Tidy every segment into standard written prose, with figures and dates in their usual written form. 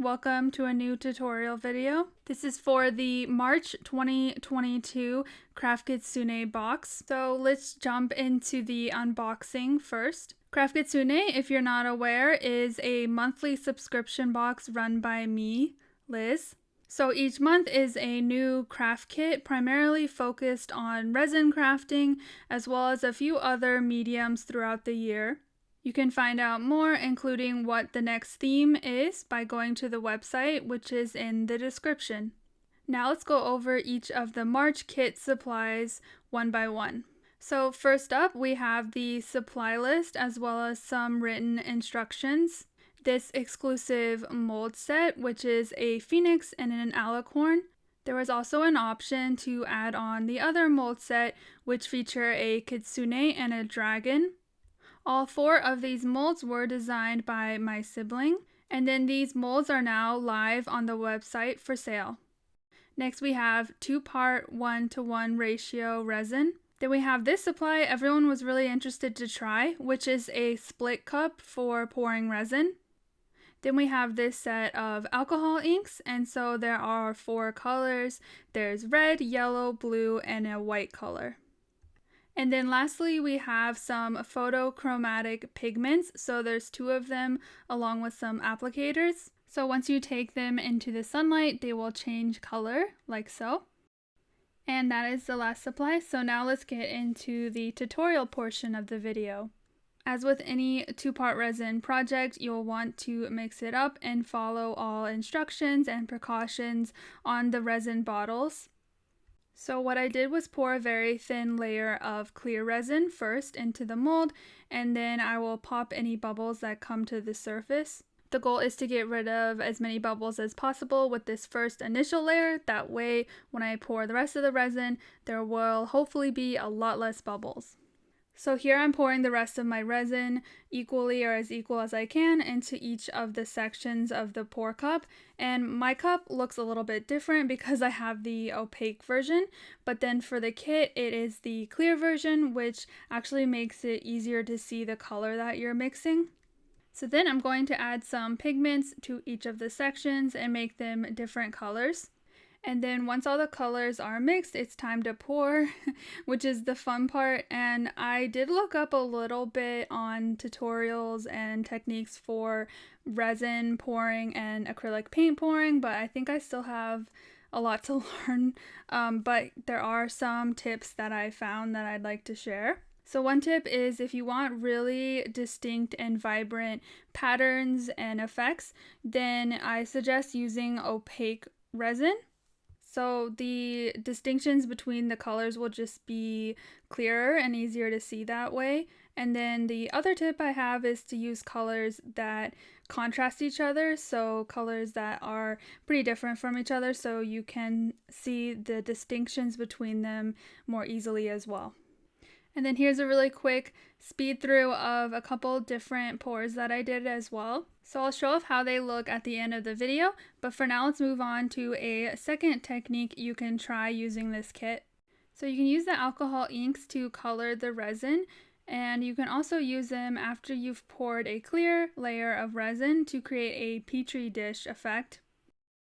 welcome to a new tutorial video. This is for the March 2022 Craft Kitsune box. So let's jump into the unboxing first. Craft Kitsune, if you're not aware, is a monthly subscription box run by me, Liz. So each month is a new craft kit primarily focused on resin crafting as well as a few other mediums throughout the year. You can find out more, including what the next theme is, by going to the website, which is in the description. Now let's go over each of the March kit supplies one by one. So first up, we have the supply list as well as some written instructions. This exclusive mold set, which is a phoenix and an alicorn. There was also an option to add on the other mold set, which feature a kitsune and a dragon. All 4 of these molds were designed by my sibling, and then these molds are now live on the website for sale. Next we have 2-part 1:1 ratio resin. Then we have this supply everyone was really interested to try, which is a split cup for pouring resin. Then we have this set of alcohol inks, and so there are 4 colors. There's red, yellow, blue, and a white color. And then lastly, we have some photochromatic pigments. So there's 2 of them along with some applicators. So once you take them into the sunlight, they will change color like so. And that is the last supply. So now let's get into the tutorial portion of the video. As with any 2-part resin project, you'll want to mix it up and follow all instructions and precautions on the resin bottles. So what I did was pour a very thin layer of clear resin first into the mold, and then I will pop any bubbles that come to the surface. The goal is to get rid of as many bubbles as possible with this first initial layer. That way, when I pour the rest of the resin, there will hopefully be a lot less bubbles. So here I'm pouring the rest of my resin equally, or as equal as I can, into each of the sections of the pour cup. And my cup looks a little bit different because I have the opaque version, but then for the kit it is the clear version, which actually makes it easier to see the color that you're mixing. So then I'm going to add some pigments to each of the sections and make them different colors. And then once all the colors are mixed, it's time to pour, which is the fun part. And I did look up a little bit on tutorials and techniques for resin pouring and acrylic paint pouring, but I think I still have a lot to learn. But there are some tips that I found that I'd like to share. So one tip is if you want really distinct and vibrant patterns and effects, then I suggest using opaque resin. So the distinctions between the colors will just be clearer and easier to see that way. And then the other tip I have is to use colors that contrast each other, so colors that are pretty different from each other, so you can see the distinctions between them more easily as well. And then here's a really quick speed through of a couple different pours that I did as well. So I'll show off how they look at the end of the video, but for now let's move on to a second technique you can try using this kit. So you can use the alcohol inks to color the resin, and you can also use them after you've poured a clear layer of resin to create a Petri dish effect.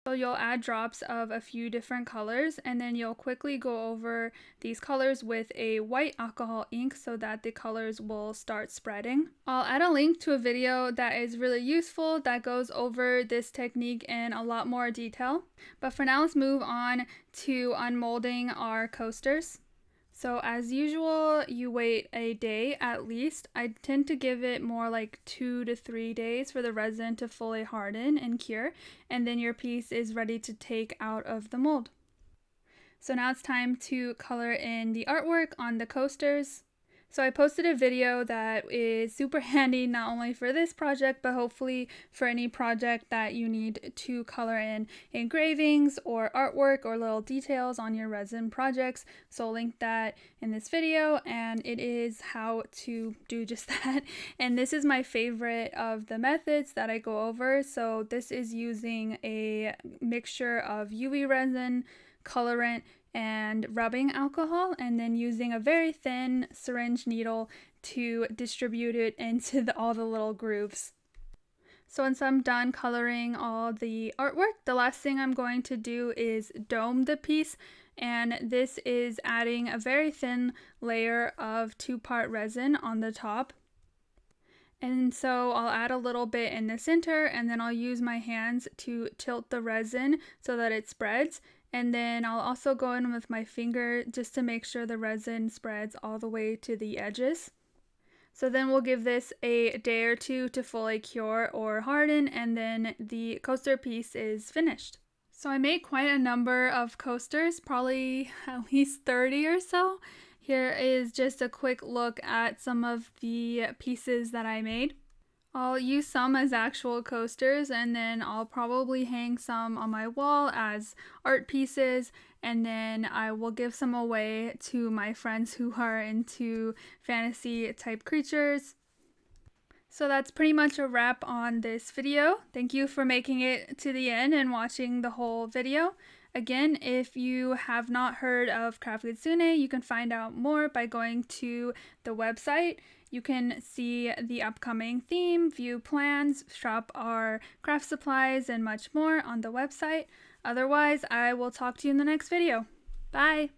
So you'll add drops of a few different colors, and then you'll quickly go over these colors with a white alcohol ink so that the colors will start spreading. I'll add a link to a video that is really useful that goes over this technique in a lot more detail. But for now, let's move on to unmolding our coasters. So as usual, you wait a day at least. I tend to give it more like 2 to 3 days for the resin to fully harden and cure, and then your piece is ready to take out of the mold. So now it's time to color in the artwork on the coasters. So I posted a video that is super handy not only for this project, but hopefully for any project that you need to color in engravings or artwork or little details on your resin projects. So I'll link that in this video, and it is how to do just that. And this is my favorite of the methods that I go over. So this is using a mixture of UV resin, colorant, and rubbing alcohol, and then using a very thin syringe needle to distribute it into all the little grooves. So once I'm done coloring all the artwork, the last thing I'm going to do is dome the piece, and this is adding a very thin layer of 2-part resin on the top. And so I'll add a little bit in the center, and then I'll use my hands to tilt the resin so that it spreads. And then I'll also go in with my finger just to make sure the resin spreads all the way to the edges. So then we'll give this a day or two to fully cure or harden, and then the coaster piece is finished. So I made quite a number of coasters, probably at least 30 or so. Here is just a quick look at some of the pieces that I made. I'll use some as actual coasters, and then I'll probably hang some on my wall as art pieces, and then I will give some away to my friends who are into fantasy type creatures. So that's pretty much a wrap on this video. Thank you for making it to the end and watching the whole video. Again, if you have not heard of Craft Kitsune, you can find out more by going to the website. You can see the upcoming theme, view plans, shop our craft supplies, and much more on the website. Otherwise, I will talk to you in the next video. Bye!